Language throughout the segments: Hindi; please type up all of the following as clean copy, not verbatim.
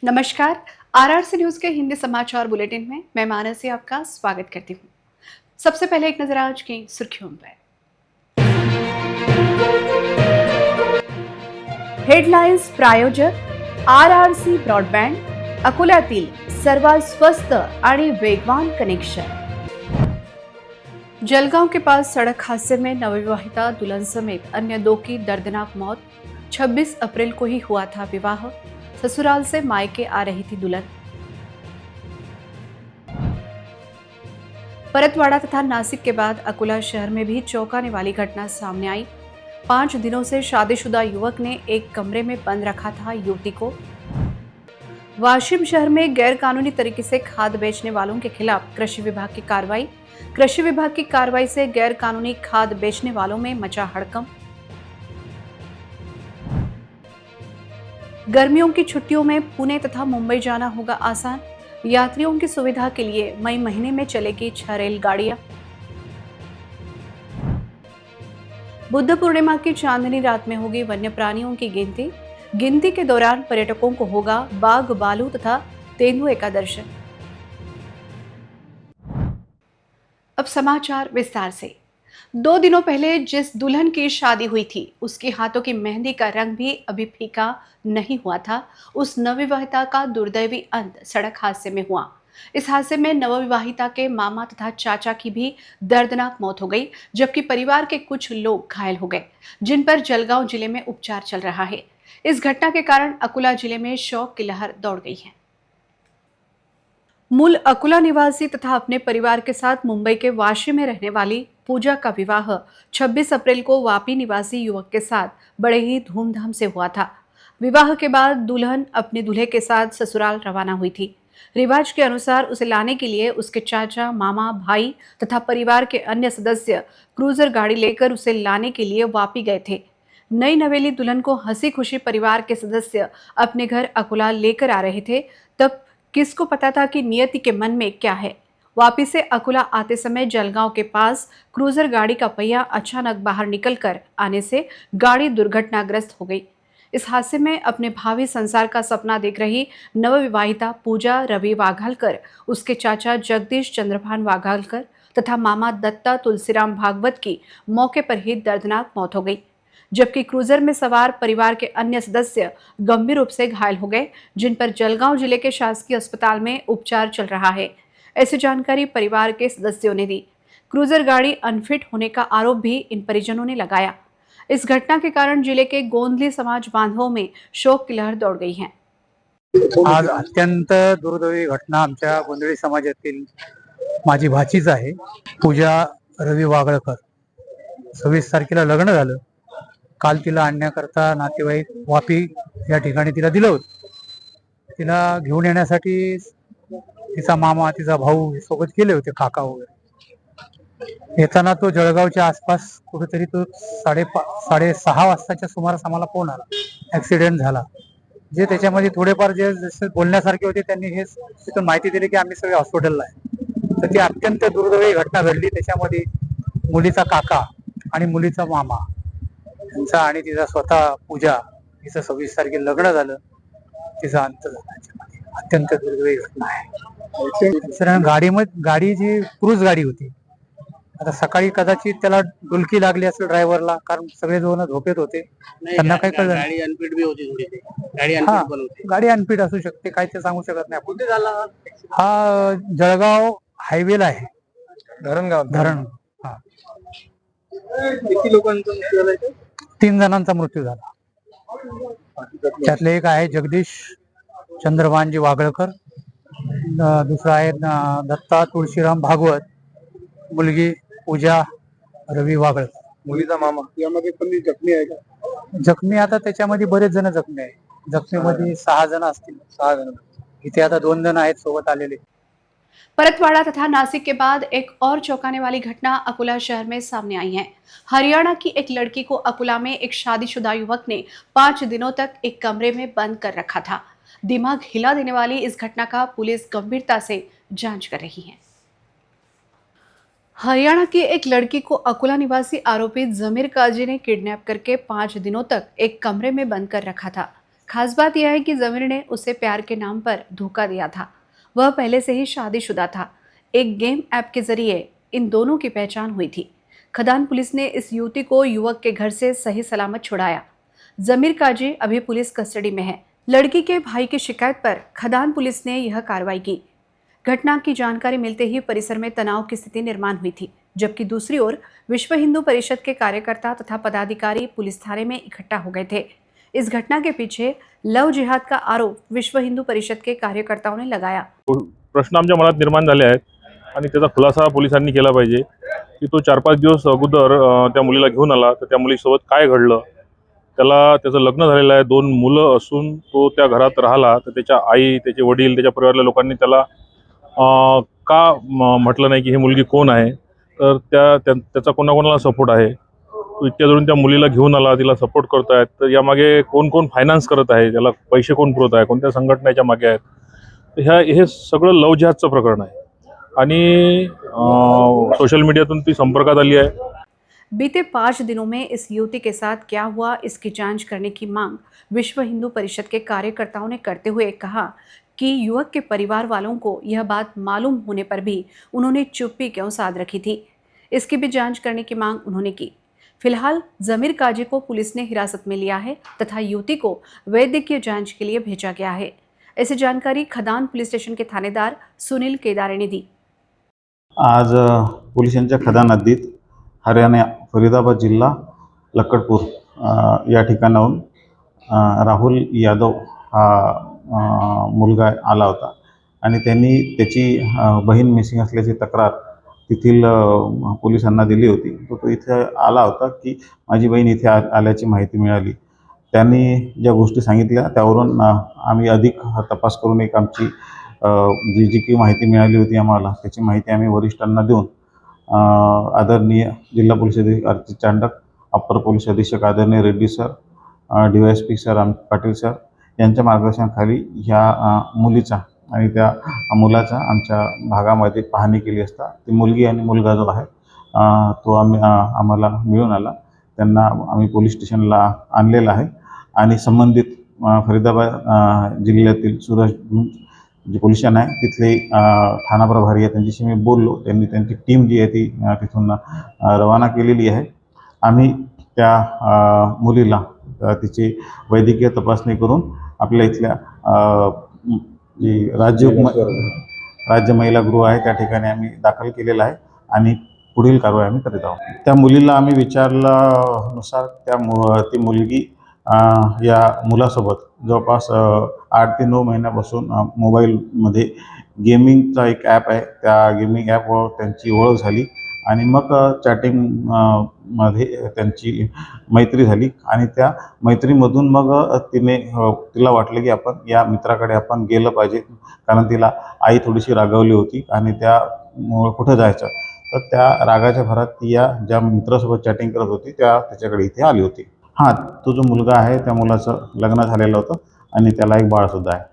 नमस्कार। आरआरसी न्यूज के हिंदी समाचार बुलेटिन में मैं मानसी आपका स्वागत करती हूँ। सबसे पहले एक नजर आज की सुर्खियों पर। हेडलाइन्स प्रायोजक आरआरसी ब्रॉडबँड, अकोल्यातील सर्वात स्वस्त आणि वेगवान कनेक्शन। जलगांव के पास सड़क हादसे में नवविवाहिता दुल्हन समेत अन्य 2 की दर्दनाक मौत। 26 अप्रैल को ही हुआ था विवाह। ससुराल से मायके आ रही थी दुल्हन। परतवाड़ा तथा नासिक के बाद अकोला शहर में भी चौंकाने वाली घटना सामने आई। 5 दिनों से शादीशुदा युवक ने एक कमरे में बंद रखा था युवती को। वाशिम शहर में गैर कानूनी तरीके से खाद बेचने वालों के खिलाफ कृषि विभाग की कार्रवाई। कृषि विभाग की कार्रवाई से गैर कानूनी खाद बेचने वालों में मचा हड़कंप। गर्मियों की छुट्टियों में पुणे तथा मुंबई जाना होगा आसान। यात्रियों की सुविधा के लिए मई महीने में चलेगी 6 रेलगाड़ियां। बुद्ध पूर्णिमा की चांदनी रात में होगी वन्य प्राणियों की गिनती। गिनती के दौरान पर्यटकों को होगा बाघ, भालू तथा तेंदुए का दर्शन। अब समाचार विस्तार से। 2 दिनों पहले जिस दुल्हन की शादी हुई थी, उसके हाथों की मेहंदी का रंग भी अभी फीका नहीं हुआ था। उस नवविवाहिता का दुर्दैवी अंत सड़क हादसे में हुआ। इस हादसे में नवविवाहिता के मामा तथा चाचा की भी दर्दनाक मौत हो गई, जबकि परिवार के कुछ लोग घायल हो गए, जिन पर जलगांव जिले में उपचार चल रहा है। इस घटना के कारण अकोला जिले में शोक की लहर दौड़ गई है। मूल अकोला निवासी तथा अपने परिवार के साथ मुंबई के वाशी में रहने वाली पूजा का विवाह 26 अप्रैल को वापी निवासी युवक के साथ बड़े ही धूमधाम से हुआ था। विवाह के बाद दुल्हन अपने दूल्हे के साथ ससुराल रवाना हुई थी। रिवाज के अनुसार उसे लाने के लिए उसके चाचा, मामा, भाई तथा परिवार के अन्य सदस्य क्रूजर गाड़ी लेकर उसे लाने के लिए वापी गए थे। नई नवेली दुल्हन को हंसी खुशी परिवार के सदस्य अपने घर अकोला लेकर आ रहे थे। तब किसको पता था कि नियति के मन में क्या है। वापिस से अकोला आते समय जलगांव के पास क्रूजर गाड़ी का पहिया अचानक बाहर निकलकर आने से गाड़ी दुर्घटनाग्रस्त हो गई। इस हादसे में अपने भावी संसार का सपना देख रही नवविवाहिता पूजा रवि वाघालकर, उसके चाचा जगदीश चंद्रभान वाघालकर तथा मामा दत्ता तुलसीराम भागवत की मौके पर ही दर्दनाक मौत हो गई, जबकि क्रूजर में सवार परिवार के अन्य सदस्य गंभीर रूप से घायल हो गए, जिन पर जलगांव जिले के शासकीय अस्पताल में उपचार चल रहा है। ऐसी जानकारी परिवार के सदस्यों ने दी। क्रूजर गाड़ी अनफिट होने का आरोप भी इन परिजनों ने लगाया। इस घटना के कारण जिले के गोंदली समाज बांधवों में शोक की लहर दौड़ गई है। आज अत्यंत दुर्दैवी घटना आमच्या गोंधळी समाजातील माझी भाचीच आहे, पूजा रवी वागळकर। 26 तारखेला लग्न झालं। काल तिला आणण्याकरता नातेवाईक वापी या ठिकाणी तिला दिलं होतं। तिला घेऊन येण्यासाठी तिचा मामा, तिचा भाऊ सोबत गेले होते, काका वगैरे। येताना तो जळगावच्या आसपास कुठेतरी तो 6:30 वाजताच्या सुमारास आम्हाला फोन आला, ऍक्सिडेंट झाला। जे त्याच्यामध्ये थोडेफार जे जसे बोलण्यासारखे होते त्यांनी हे तिथून माहिती दिली की आम्ही सगळे हॉस्पिटलला आहे। तर ती अत्यंत दुर्दैवी घटना घडली। त्याच्यामध्ये मुलीचा काका आणि मुलीचा मामा यांचा आणि तिचा स्वतः पूजा हिचं 26 तारखेला लग्न झालं, तिचा अंत झाला। अत्यंत दुर्दैवी घटना आहे। गाडी जी क्रूज गाडी होती, आता सकाळी कदाचित त्याला डुलकी लागली असेल ड्रायव्हरला, कारण सगळे जण झोपेत होते, त्यांना काही कळलं गाडी अनफिट भी होती थोडी ती गाडी हा अनफिट पण होती। गाडी अनफिट असू शकते, काय ते सांगू शकत नाही आपण। हा जळगाव हायवेला आहे, धरण। हा किती लोकांचा मृत्यू झाला इथे? 3 जणांचा मृत्यू झाला। त्यातले एक आहे जगदीश चंद्रभानजी वागळकर, दुसरा आहे दत्ता तुळशीराम भागवत, मुलगी पूजा रवी वागळकर। मुलीचा मामा यामध्ये पण जखमी आहे का? जखमी आता त्याच्यामध्ये बरेच जण जखमी आहे। जखमीमध्ये 6 जण असतील। 6 जण इथे आता 2 जण आहेत सोबत आलेले। परतवाड़ा तथा नासिक के बाद एक और चौंकाने वाली घटना अकोला शहर में सामने आई है। हरियाणा की एक लड़की को अकोला में एक शादीशुदा युवक ने 5 दिनों तक एक कमरे में बंद कर रखा था। दिमाग हिला देने वाली इस घटना का पुलिस गंभीरता से जांच कर रही है। हरियाणा की एक लड़की को अकोला निवासी आरोपी जमीर काजी ने किडनैप करके 5 दिनों तक एक कमरे में बंद कर रखा था। खास बात यह है कि जमीर ने उसे प्यार के नाम पर धोखा दिया था। वह पहले से ही शादीशुदा था। एक गेम ऐप के जरिए इन दोनों की पहचान हुई थी। खदान पुलिस ने इस युवती को युवक के घर से सही सलामत छुड़ाया। जमीर काजी अभी पुलिस कस्टडी में है। लड़की के भाई की शिकायत पर खदान पुलिस ने यह कार्रवाई की। घटना की जानकारी मिलते ही परिसर में तनाव की स्थिति निर्माण हुई थी, जबकि दूसरी ओर विश्व हिंदू परिषद के कार्यकर्ता तथा पदाधिकारी पुलिस थाने में इकट्ठा हो गए थे। इस घटना के पीछे लव जिहाद का आरोप विश्व हिंदू परिषद के कार्यकर्ताओं ने लगाया। प्रश्न आमच्या मनात निर्माण झाले आहेत आणि त्याचा खुलासा पोलिसांनी केला पाहिजे की तो 4-5 दिवस अगोदर त्या मुलीला घेऊन आला, तर त्या मुलीसोबत काय घडलं, त्याचं लग्न झालेलं आहे, 2 मुलं असून तो त्या घरात राहिला, तर त्याच्या आई, त्याचे वडील, त्याच्या परिवारातल्या लोकांनी त्याला का म्हटलं नाही की ही मुलगी कोण आहे, तर त्याचा कोणाकोणाला सपोर्ट आहे, तो इतक्या दुरून त्या मुलीला घेऊन आला, तिला सपोर्ट करत आहेत, तर यामागे कोण कोण फायनान्स करत आहे, त्याला पैसे कोण पुरवत आहे, कोणत्या संघटनेच्या मागे आहेत, तर हे सगळं लव जिहादचं प्रकरण आहे आणि सोशल मीडियातून ती संपर्कात आली आहे। बीते 5 दिनों में इस युवती के साथ क्या हुआ, इसकी जांच करने की मांग विश्व हिंदू परिषद के कार्यकर्ताओं ने करते हुए कहा कि युवक के परिवार वालों को यह बात मालूम होने पर भी उन्होंने चुप्पी क्यों साध रखी थी। इसकी भी जांच करने की मांग उन्होंने की। फिलहाल जमीर काजी को पुलिस ने हिरासत में लिया है तथा युवती को वैद्यकीय जांच के लिए भेजा गया है। ऐसी जानकारी खदान पुलिस स्टेशन के थानेदार सुनील केदारे ने दी। आज पोलिसांच्या खदान हद्दीत हरियाणा फरीदाबाद जिल्हा लक्कडपूर या ठिकाणाहून राहुल यादव हा मुलगा आला होता आणि त्यांनी त्याची बहीण मिसिंग असल्याची तक्रार तेथील पोलिसांना दिली होती। तो इथे आला होता की माझी बहीण इथे आल्याची माहिती मिळाली। त्यांनी ज्या गोष्टी सांगितल्या त्यावरून आम्ही अधिक तपास करून एक आमची जी काही माहिती मिळाली होती आम्हाला त्याची माहिती आम्ही वरिष्ठांना देऊन आदरणीय जिल्हा पोलीस अधीक्षक अर्चित चांडक, अप्पर पोलीस अधीक्षक आदरणीय Reddy sir, DYSP sir Patil sir यांच्या मार्गदर्शनाखाली ह्या मुलीचा आणि त्या मुलाचा आमच्या भागामध्ये पाहणी केली असता ती मुलगी आणि मुलगा जो आहे तो आम्हाला मिळून आला। त्यांना आम्ही पोलीस स्टेशनला आणलेला आहे आणि संबंधित फरीदाबाद जिल्ह्यातील सूरज जे पोलीस स्टेशन आहे तिथले ठाणा प्रभारी आहे त्यांच्याशी मी बोललो। त्यांनी त्यांची टीम जी आहे ती तिथून रवाना केलेली आहे। आम्ही त्या मुलीला तिची वैद्यकीय तपासणी करून आपल्या इथल्या जी राज्य महिला गृह आहे त्या ठिकाणी आम्ही दाखल केलेला आहे आणि पुढील कारवाई आम्ही करीत आहोत। त्या मुलीला आम्ही विचारल्यानुसार ती मुलगी या मुलासोबत जवळपास 8 ते 9 महिन्यापासून मोबाईलमध्ये गेमिंगचा एक ॲप आहे, त्या गेमिंग ॲपवर त्यांची ओळख झाली आणि मग चॅटिंग मध्ये त्यांची मैत्री झाली आणि त्या मैत्रीमधून मग तिला वाटलं की आपण या मित्राकडे आपण गेलं पाहिजे, कारण तिला आई थोडीशी रागावली होती आणि त्यामुळे कुठं जायचं, तर त्या रागाच्या भरात ती या ज्या मित्रासोबत चॅटिंग करत होती त्याच्याकडे इथे आली होती। हाँ, तो जो मुलगा आहे त्या मुलाचं लग्न झालेलं होतं आणि त्याला एक बाळ सुद्धा आहे।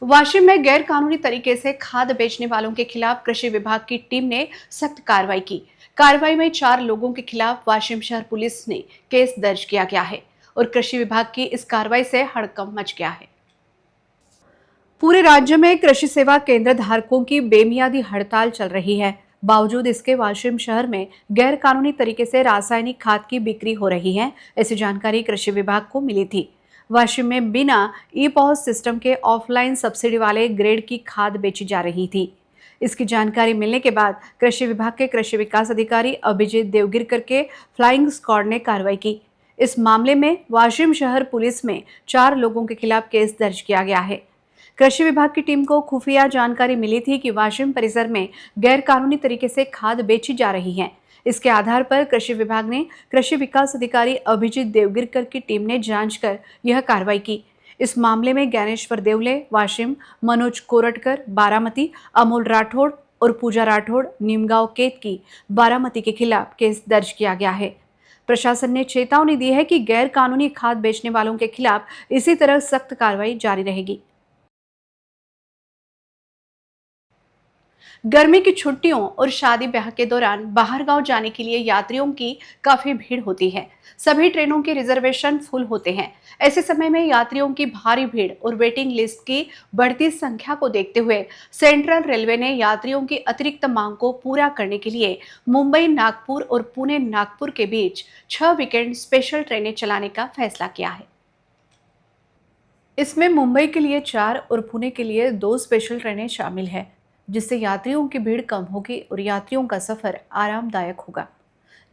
वाशिम में गैर कानूनी तरीके से खाद बेचने वालों के खिलाफ कृषि विभाग की टीम ने सख्त कार्रवाई की। कार्रवाई में 4 लोगों के खिलाफ वाशिम शहर पुलिस ने केस दर्ज किया गया है और कृषि विभाग की इस कार्रवाई से हड़कंप मच गया है। पूरे राज्य में कृषि सेवा केंद्र धारकों की बेमियादी हड़ताल चल रही है। बावजूद इसके वाशिम शहर में गैर कानूनी तरीके से रासायनिक खाद की बिक्री हो रही है, ऐसी जानकारी कृषि विभाग को मिली थी। वाशिम में बिना ई-पॉस सिस्टम के ऑफलाइन सब्सिडी वाले ग्रेड की खाद बेची जा रही थी। इसकी जानकारी मिलने के बाद कृषि विभाग के कृषि विकास अधिकारी अभिजीत देवगिरकर के फ्लाइंग स्क्वाड ने कार्रवाई की। इस मामले में वाशिम शहर पुलिस में 4 लोगों के खिलाफ केस दर्ज किया गया है। कृषि विभाग की टीम को खुफिया जानकारी मिली थी कि वाशिम परिसर में गैर कानूनी तरीके से खाद बेची जा रही है। इसके आधार पर कृषि विभाग ने कृषि विकास अधिकारी अभिजीत देवगिरकर की टीम ने जांच कर यह कार्रवाई की। इस मामले में ज्ञानेश्वर देवले वाशिम, मनोज कोरटकर बारामती, अमोल राठौड़ और पूजा राठौड़ नीमगांव केतकी बारामती के खिलाफ केस दर्ज किया गया है। प्रशासन ने चेतावनी दी है कि गैर कानूनी खाद बेचने वालों के खिलाफ इसी तरह सख्त कार्रवाई जारी रहेगी। गर्मी की छुट्टियों और शादी ब्याह के दौरान बाहर गांव जाने के लिए यात्रियों की काफी भीड़ होती है। सभी ट्रेनों के रिजर्वेशन फुल होते हैं। ऐसे समय में यात्रियों की भारी भीड़ और वेटिंग लिस्ट की बढ़ती संख्या को देखते हुए सेंट्रल रेलवे ने यात्रियों की अतिरिक्त मांग को पूरा करने के लिए मुंबई नागपुर और पुणे नागपुर के बीच 6 वीकेंड स्पेशल ट्रेनें चलाने का फैसला किया है। इसमें मुंबई के लिए 4 और पुणे के लिए 2 स्पेशल ट्रेनें शामिल हैं, जिससे यात्रियों की भीड़ कम होगी और यात्रियों का सफर आरामदायक होगा।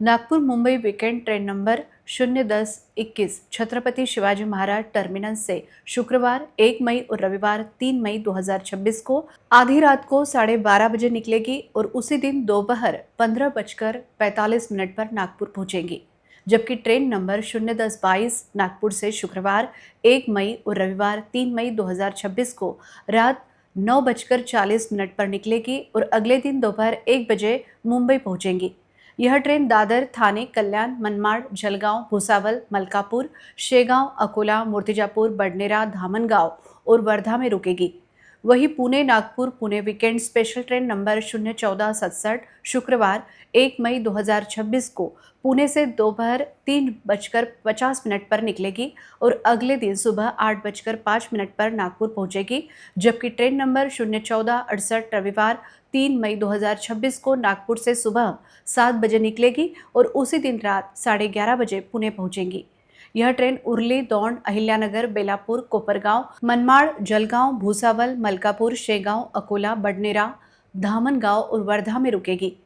Nagpur Mumbai weekend train number 01021 Chhatrapati Shivaji Maharaj terminus से शुक्रवार 1 मई और रविवार 3 मई 2026 को आधी रात को 12:30 बजे निकलेगी और उसी दिन दोपहर 15:45 पर नागपुर पहुंचेगी। जबकि ट्रेन नंबर 01022 नागपुर से शुक्रवार 1 मई और रविवार 3 मई 2026 को रात 9:40 पर निकलेगी और अगले दिन दोपहर 1 बजे मुंबई पहुंचेंगी। यह ट्रेन दादर, थाने, कल्याण, मनमाड़, जलगांव, भुसावल, मलकापुर, शेगांव, अकोला, मूर्तिजापुर, बडनेरा, धामनगांव और वर्धा में रुकेगी। वहीं Pune Nagpur Pune weekend special train number 01467 शुक्रवार 1 मई 2026 को पुणे से दोपहर 3:50 पर निकलेगी और अगले दिन सुबह 8:05 पर नागपुर पहुंचेगी। जबकि ट्रेन नंबर 01468 रविवार 3 मई 2026 को नागपुर से सुबह 7 बजे निकलेगी और उसी दिन रात 11:30 बजे पुणे पहुंचेगी। यह ट्रेन उर्ली, दौंड, अहिल्यानगर, बेलापुर, कोपरगांव, मनमाड़, जलगांव, भूसावल, मलकापुर, शेगांव, अकोला, बडनेरा, धामनगांव और वर्धा में रुकेगी।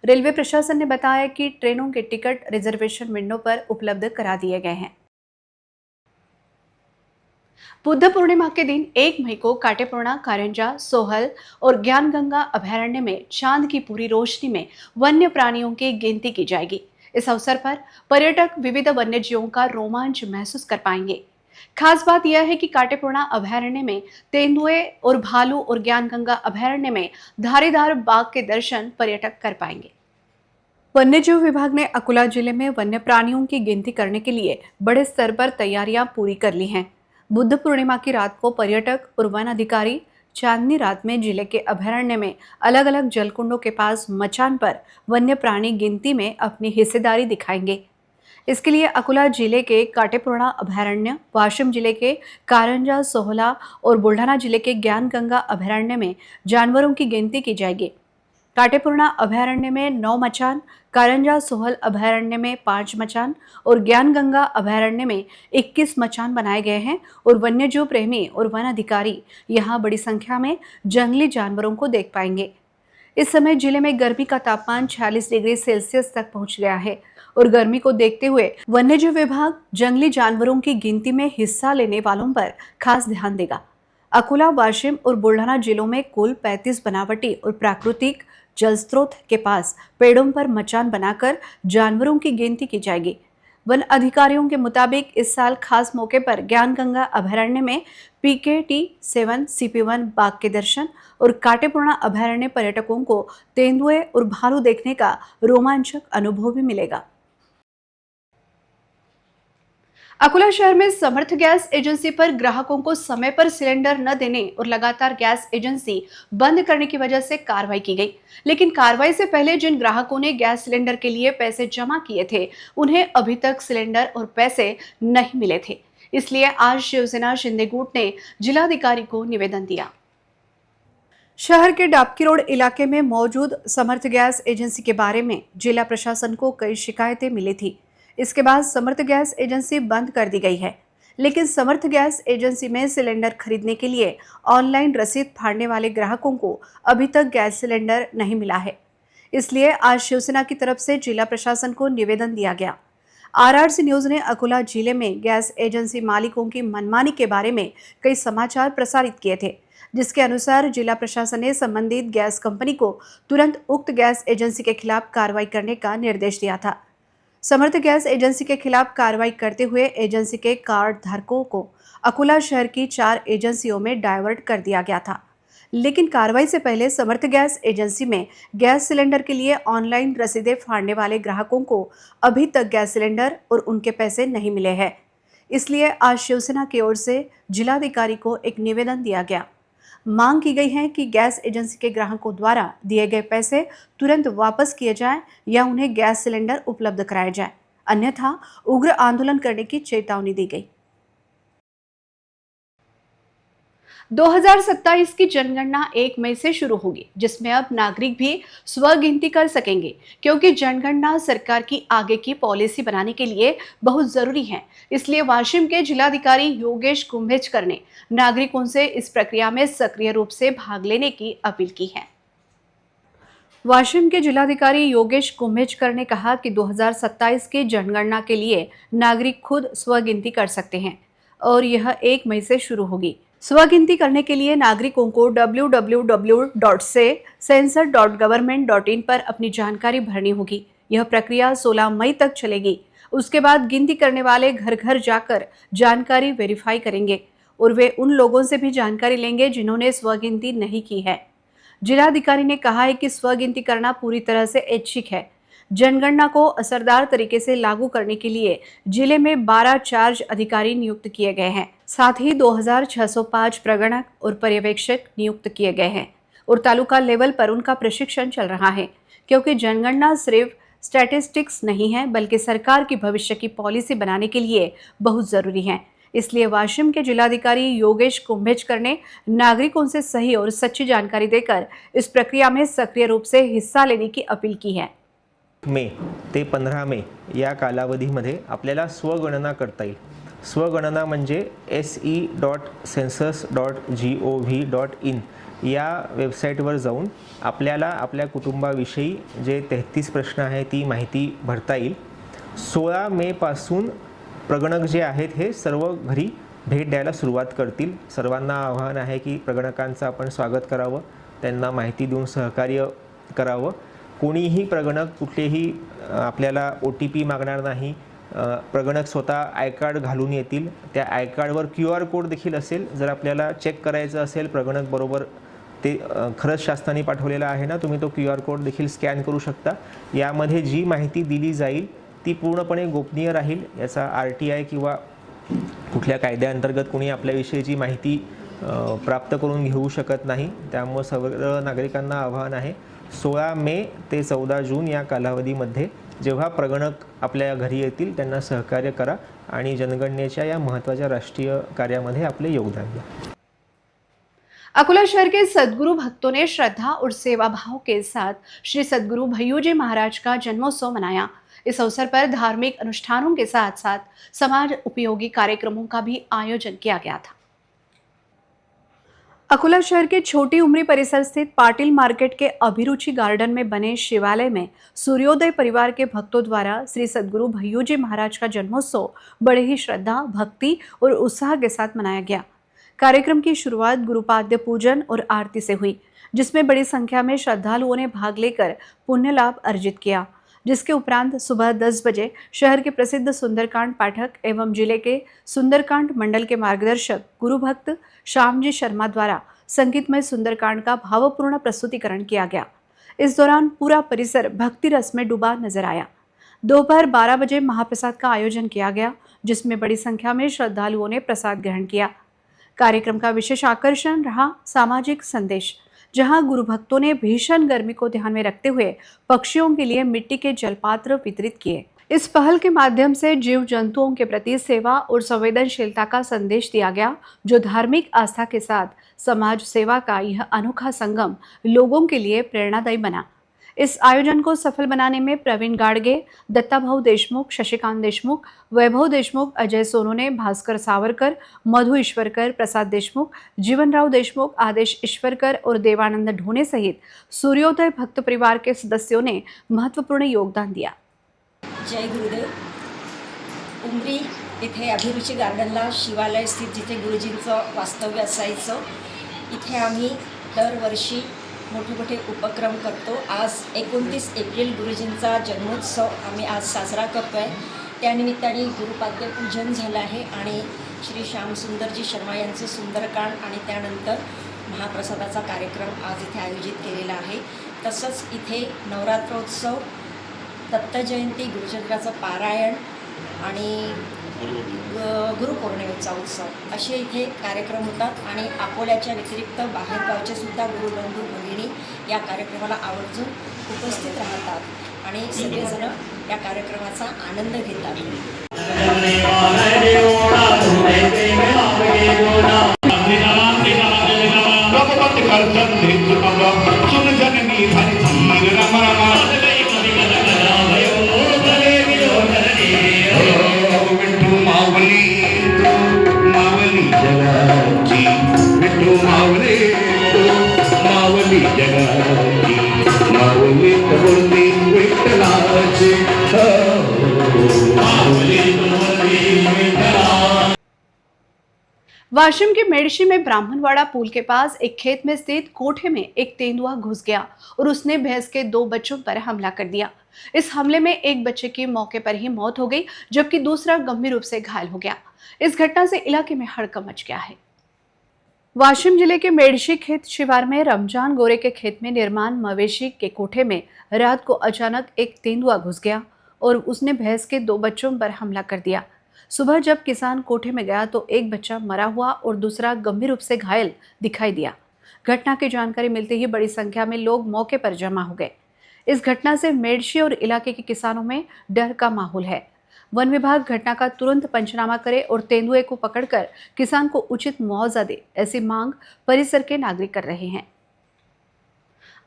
रेलवे प्रशासन ने बताया कि ट्रेनों के टिकट रिजर्वेशन विंडो पर उपलब्ध करा दिए गए हैं। बुद्ध पूर्णिमा के दिन 1 मई को काटेपूर्णा, कारंजा, सोहल और ज्ञानगंगा अभयारण्य में चांद की पूरी रोशनी में वन्य प्राणियों की गिनती की जाएगी। इस अवसर पर पर्यटक विविध वन्य जीवों का रोमांच महसूस कर पाएंगे। खास बात यह है कि काटेपूर्णा अभयारण्य में तेंदुए और भालू और ज्ञानगंगा अभयारण्य में धारीदार बाघ के दर्शन पर्यटक कर पाएंगे। वन्यजीव विभाग ने अकोला जिले में वन्य प्राणियों की गिनती करने के लिए बड़े स्तर पर तैयारियां पूरी कर ली हैं। बुद्ध पूर्णिमा की रात को पर्यटक और वन अधिकारी चांदनी रात में जिले के अभयारण्य में अलग अलग जलकुंडों के पास मचान पर वन्य प्राणी गिनती में अपनी हिस्सेदारी दिखाएंगे। इसके लिए अकोला जिले के काटेपूर्णा अभयारण्य, वाशिम जिले के कारंजा, सोहला और बुल्ढाना जिले के ज्ञानगंगा अभयारण्य में जानवरों की गिनती की जाएगी। काटेपूर्णा अभयारण्य में 9 मचान, कारंजा सोहल अभयारण्य में 5 मचान और ज्ञानगंगा अभयारण्य में 21 मचान बनाए गए हैं और वन्यजीव प्रेमी और वन अधिकारी यहां बड़ी संख्या में जंगली जानवरों को देख पाएंगे। इस समय जिले में गर्मी का तापमान 46 डिग्री सेल्सियस तक पहुंच गया है और गर्मी को देखते हुए वन्यजीव विभाग जंगली जानवरों की गिनती में हिस्सा लेने वालों पर खास ध्यान देगा। अकोला, वाशिम और बुल्ढाना जिलों में कुल 35 बनावटी और प्राकृतिक जल स्रोत के पास पेड़ों पर मचान बनाकर जानवरों की गिनती की जाएगी। वन अधिकारियों के मुताबिक इस साल खास मौके पर ज्ञानगंगा अभयारण्य में PKT7 CP1 बाघ के दर्शन और काटेपूर्णा अभयारण्य पर्यटकों को तेंदुए और भालू देखने का रोमांचक अनुभव भी मिलेगा। अकोला शहर में समर्थ गैस एजेंसी पर ग्राहकों को समय पर सिलेंडर न देने और लगातार गैस एजेंसी बंद करने की वजह से कार्रवाई की गई। लेकिन कार्रवाई से पहले जिन ग्राहकों ने गैस सिलेंडर के लिए पैसे जमा किए थे, उन्हें अभी तक सिलेंडर और पैसे नहीं मिले थे। इसलिए आज शिवसेना शिंदे गुट ने जिलाधिकारी को निवेदन दिया। शहर के डाबकी रोड इलाके में मौजूद समर्थ गैस एजेंसी के बारे में जिला प्रशासन को कई शिकायतें मिली थी। इसके बाद समर्थ गैस एजेंसी बंद कर दी गई है। लेकिन समर्थ गैस एजेंसी में सिलेंडर खरीदने के लिए ऑनलाइन रसीद फाड़ने वाले ग्राहकों को अभी तक गैस सिलेंडर नहीं मिला है। इसलिए आज शिवसेना की तरफ से जिला प्रशासन को निवेदन दिया गया। RRC न्यूज ने अकोला जिले में गैस एजेंसी मालिकों की मनमानी के बारे में कई समाचार प्रसारित किए थे, जिसके अनुसार जिला प्रशासन ने संबंधित गैस कंपनी को तुरंत उक्त गैस एजेंसी के खिलाफ कार्रवाई करने का निर्देश दिया था। समर्थ गैस एजेंसी के खिलाफ कार्रवाई करते हुए एजेंसी के कार्ड धारकों को अकोला शहर की 4 एजेंसियों में डायवर्ट कर दिया गया था। लेकिन कार्रवाई से पहले समर्थ गैस एजेंसी में गैस सिलेंडर के लिए ऑनलाइन रसीदें फाड़ने वाले ग्राहकों को अभी तक गैस सिलेंडर और उनके पैसे नहीं मिले हैं। इसलिए आज शिवसेना की ओर से जिलाधिकारी को एक निवेदन दिया गया। मांग की गई है कि गैस एजेंसी के ग्राहकों द्वारा दिए गए पैसे तुरंत वापस किए जाएं या उन्हें गैस सिलेंडर उपलब्ध कराया जाए, अन्यथा उग्र आंदोलन करने की चेतावनी दी गई। 2027 की जनगणना 1 मई से शुरू होगी, जिसमें अब नागरिक भी स्वगिनती कर सकेंगे, क्योंकि जनगणना सरकार की आगे की पॉलिसी बनाने के लिए बहुत जरूरी है। इसलिए वाशिम के जिलाधिकारी योगेश कुंभेजकर ने नागरिकों से इस प्रक्रिया में सक्रिय रूप से भाग लेने की अपील की है। वाशिम के जिलाधिकारी योगेश कुंभेजकर ने कहा कि 2027 की जनगणना के लिए नागरिक खुद स्वगिनती कर सकते हैं और यह 1 मई से शुरू होगी। स्वगिनती करने के लिए नागरिकों को www.census.government.in पर अपनी जानकारी भरनी होगी। यह प्रक्रिया 16 मई तक चलेगी। उसके बाद गिनती करने वाले घर घर जाकर जानकारी वेरीफाई करेंगे और वे उन लोगों से भी जानकारी लेंगे जिन्होंने स्वगिनती नहीं की है। जिलाधिकारी ने कहा है कि स्वगिनती करना पूरी तरह से ऐच्छिक है। जनगणना को असरदार तरीके से लागू करने के लिए जिले में 12 चार्ज अधिकारी नियुक्त किए गए हैं। साथ ही 2605 प्रगणक और पर्यवेक्षक नियुक्त किए गए हैं और तालुका लेवल पर उनका प्रशिक्षण चल रहा है, क्योंकि जनगणना सिर्फ स्टैटिस्टिक्स नहीं है बल्कि सरकार की भविष्य की पॉलिसी बनाने के लिए बहुत जरूरी है। इसलिए वाशिम के जिलाधिकारी योगेश कुंभेजकर ने नागरिकों से सही और सच्ची जानकारी देकर इस प्रक्रिया में सक्रिय रूप से हिस्सा लेने की अपील की है। मे ते 15 मे या कालावधीमध्ये आपल्याला स्वगणना करता येईल। स्वगणना म्हणजे se.census.gov.in या वेबसाईटवर जाऊन आपल्याला आपल्या कुटुंबाविषयी जे 33 प्रश्न आहे ती माहिती भरता येईल। 16 मे पासून प्रगणक जे आहेत हे सर्व घरी भेट द्यायला सुरुवात करतील। सर्वांना आवाहन आहे की प्रगणकांचं आपण स्वागत करावं, त्यांना माहिती देऊन सहकार्य करावं। कोणीही प्रगणक कुठलेही आपल्याला OTP मागणार नाही। प्रगणक स्वतः आय कार्ड घालून येतील। त्या आय कार्डवर QR कोड देखील असेल। जर आपल्याला चेक करायचं असेल प्रगणक बरोबर ते खरंच शासनाने पाठवलेला आहे ना, तुम्ही तो QR कोड देखील स्कॅन करू शकता। यामध्ये जी माहिती दिली जाईल ती पूर्णपणे गोपनीय राहील। याचा RTI किंवा कुठल्या कायद्याअंतर्गत कोणी आपल्याविषयीची माहिती प्राप्त करून घेऊ शकत नाही। त्यामुळे सर्व नागरिकांना आवाहन आहे 16 मे ते 14 जून या कालावधीमध्ये जेव्हा प्रगणक आपल्या घरी येतील त्यांना सहकार्य करा आणि जनगणनेच्या या महत्त्वाच्या राष्ट्रीय कार्यामध्ये आपले योगदान द्या। अकोला शहर के सद्गुरु भक्तों ने श्रद्धा और सेवा भाव के साथ श्री सद्गुरु भय्यूजी महाराज का जन्मोत्सव मनाया। इस अवसर पर धार्मिक अनुष्ठानों के साथ साथ समाज उपयोगी कार्यक्रमों का भी आयोजन किया गया था। अकोला शहर के छोटी उमरी परिसर स्थित पाटिल मार्केट के अभिरुचि गार्डन में बने शिवालय में सूर्योदय परिवार के भक्तों द्वारा श्री सद्गुरु भय्यूजी महाराज का जन्मोत्सव बड़े ही श्रद्धा, भक्ति और उत्साह के साथ मनाया गया। कार्यक्रम की शुरुआत गुरुपाद्य पूजन और आरती से हुई, जिसमें बड़ी संख्या में श्रद्धालुओं ने भाग लेकर पुण्य लाभ अर्जित किया। जिसके उपरांत सुबह 10 बजे शहर के प्रसिद्ध सुंदरकांड पाठक एवं जिले के सुंदरकांड मंडल के मार्गदर्शक गुरु भक्त श्यामजी शर्मा द्वारा संगीतमय सुंदरकांड का भावपूर्ण प्रस्तुतिकरण किया गया। इस दौरान पूरा परिसर भक्ति रस में डूबा नजर आया। दोपहर 12 बजे महाप्रसाद का आयोजन किया गया, जिसमें बड़ी संख्या में श्रद्धालुओं ने प्रसाद ग्रहण किया। कार्यक्रम का विशेष आकर्षण रहा सामाजिक संदेश, जहां गुरु भक्तों ने भीषण गर्मी को ध्यान में रखते हुए पक्षियों के लिए मिट्टी के जलपात्र वितरित किए। इस पहल के माध्यम से जीव जंतुओं के प्रति सेवा और संवेदनशीलता का संदेश दिया गया, जो धार्मिक आस्था के साथ समाज सेवा का यह अनोखा संगम लोगों के लिए प्रेरणादायी बना। इस आयोजन को सफल बनाने में प्रवीण गाड़गे, दत्ताभाऊ देशमुख, शशिकांत देशमुख, वैभव देशमुख, अजय सोनोने, भास्कर सावरकर, मधु ईश्वरकर, प्रसाद देशमुख, जीवनराव देशमुख, आदेश ईश्वरकर और देवानंद ढोने सहित सूर्योदय भक्त परिवार के सदस्यों ने महत्वपूर्ण योगदान दिया। जय गुरुदेव। उमरी इथे अभिरुची गार्डनला शिवालय स्थित जिथे गुरुजींचं वास्तव्य असायचं, इथे आम्ही दरवर्षी मोठे मोठे उपक्रम करतो। आज 29 एप्रिल गुरुजींचा जन्मोत्सव आम्ही आज साजरा करतो आहे। त्यानिमित्ताने गुरुपाद्य पूजन झालं आहे आणि श्री श्यामसुंदरजी शर्मा यांचं सुंदरकांड आणि त्यानंतर महाप्रसादाचा कार्यक्रम आज इथे आयोजित केलेला आहे। तसंच इथे नवरात्रोत्सव, दत्तजयंती, गुरुचरित्राचं पारायण आणि गुरुपौर्णिमेचा उत्सव असे इथे कार्यक्रम होतात आणि अकोल्याच्या व्यतिरिक्त बाहेरगावचे सुद्धा गुरुबंधू भगिनी या कार्यक्रमाला आवर्जून उपस्थित राहतात आणि सगळेजण या कार्यक्रमाचा आनंद घेतात. वाशिम के मेडशी में ब्राह्मणवाड़ा पुल के पास एक खेत में स्थित कोठे में एक तेंदुआ घुस गया और उसने भैंस के 2 बच्चों पर हमला कर दिया। इस हमले में एक बच्चे की मौके पर ही मौत हो गई, जबकि दूसरा गंभीर रूप से घायल हो गया। इस घटना से इलाके में हड़कंप मच गया है। वाशिम जिले के मेडशी खेत शिवार में रमजान गोरे के खेत में निर्माण मवेशी के कोठे में रात को अचानक एक तेंदुआ घुस गया और उसने भैंस के 2 बच्चों पर हमला कर दिया। सुबह जब किसान कोठे में गया तो एक बच्चा मरा हुआ और दूसरा गंभीर रूप से घायल दिखाई दिया। घटना की जानकारी मिलते ही बड़ी संख्या में लोग मौके पर जमा हो गए। इस घटना से मेडशी और इलाके के किसानों में डर का माहौल है। वन विभाग घटना का तुरंत पंचनामा करे और तेंदुए को पकड़कर किसान को उचित मुआवजा दे, ऐसी मांग परिसर के नागरिक कर रहे हैं।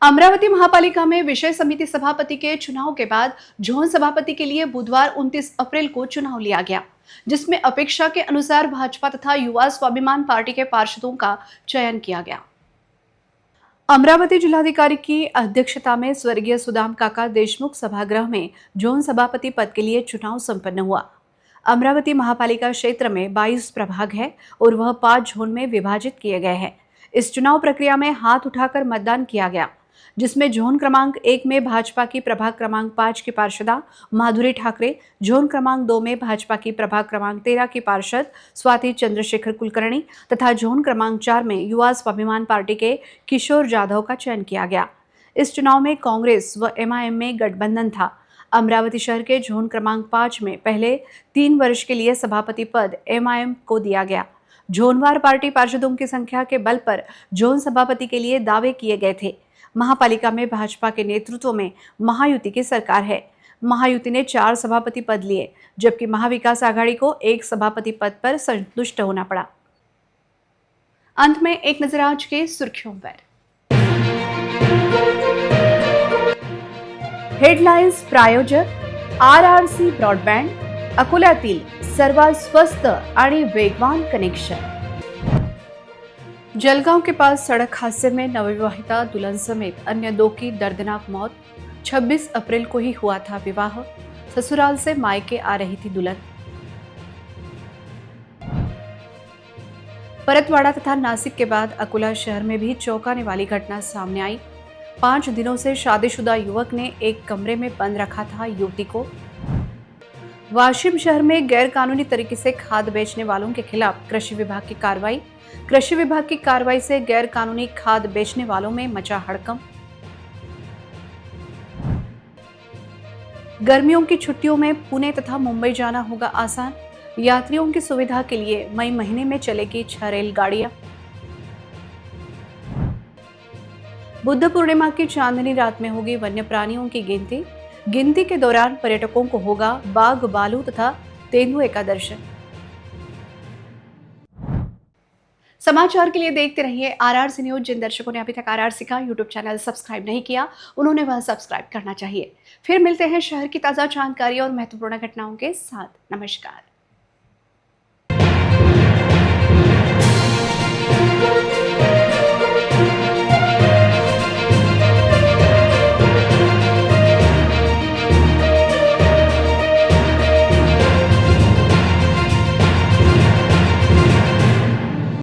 अमरावती महापालिका में विषय समिति सभापति के चुनाव के बाद जोन सभापति के लिए बुधवार 29 अप्रैल को चुनाव लिया गया, जिसमें अपेक्षा के अनुसार भाजपा तथा युवा स्वाभिमान पार्टी के पार्षदों का चयन किया गया। अमरावती जिलाधिकारी की अध्यक्षता में स्वर्गीय सुदाम काका देशमुख सभागृह में जोन सभापति पद के लिए चुनाव संपन्न हुआ। अमरावती महापालिका क्षेत्र में 22 प्रभाग है और वह 5 जोन में विभाजित किए गए हैं। इस चुनाव प्रक्रिया में हाथ उठाकर मतदान किया गया, जिसमें जोन क्रमांक 1 में भाजपा की प्रभाग क्रमांक 5 की पार्षदा माधुरी ठाकरे, जोन क्रमांक 2 में भाजपा की प्रभाग क्रमांक 13 की पार्षद स्वाति चंद्रशेखर कुलकर्णी तथा जोन क्रमांक 4 में युवा स्वाभिमान पार्टी के किशोर जाधव का चयन किया गया। इस चुनाव में कांग्रेस व MIM में गठबंधन था। अमरावती शहर के जोन क्रमांक 5 में पहले 3 वर्ष के लिए सभापति पद MIM को दिया गया। जोनवार पार्टी पार्षदों की संख्या के बल पर जोन सभापति के लिए दावे किए गए थे। महापालिका में भाजपा के नेतृत्व में महायुति की सरकार है। महायुति ने 4 सभापति पद लिए, जबकि महाविकास आघाड़ी को 1 सभापति पद पर संतुष्ट होना पड़ा। अंत में एक नजर आज के सुर्खियों पर। हेडलाइन्स प्रायोजक RRC ब्रॉडबँड, अकोल्यातील सर्वात स्वस्त आणि वेगवान कनेक्शन। जलगांव के पास सड़क हादसे में नवविवाहिता दुल्हन समेत अन्य 2 की दर्दनाक मौत। 26 अप्रैल को ही हुआ था विवाह। ससुराल से मायके आ रही थी दुल्हन। परतवाड़ा तथा नासिक के बाद अकोला शहर में भी चौंकाने वाली घटना सामने आई। 5 दिनों से शादीशुदा युवक ने एक कमरे में बंद रखा था युवती को। वाशिम शहर में गैर कानूनी तरीके से खाद बेचने वालों के खिलाफ कृषि विभाग की कार्रवाई। कृषि विभाग की कार्रवाई से गैर कानूनी खाद बेचने वालों में मचा हड़कंप। गर्मियों की छुट्टियों में पुणे तथा मुंबई जाना होगा आसान। यात्रियों की सुविधा के लिए मई महीने में चलेगी 6 रेलगाड़ियां। बुद्ध पूर्णिमा की चांदनी रात में होगी वन्य प्राणियों की गिनती। गिनती के दौरान पर्यटकों को होगा बाघ, भालू तथा तेंदुए का दर्शन। समाचार के लिए देखते रहिए RRC न्यूज। जिन दर्शकों ने अभी तक RRC का YouTube चैनल सब्सक्राइब नहीं किया, उन्होंने वह सब्सक्राइब करना चाहिए। फिर मिलते हैं शहर की ताज़ा जानकारी और महत्वपूर्ण घटनाओं के साथ। नमस्कार।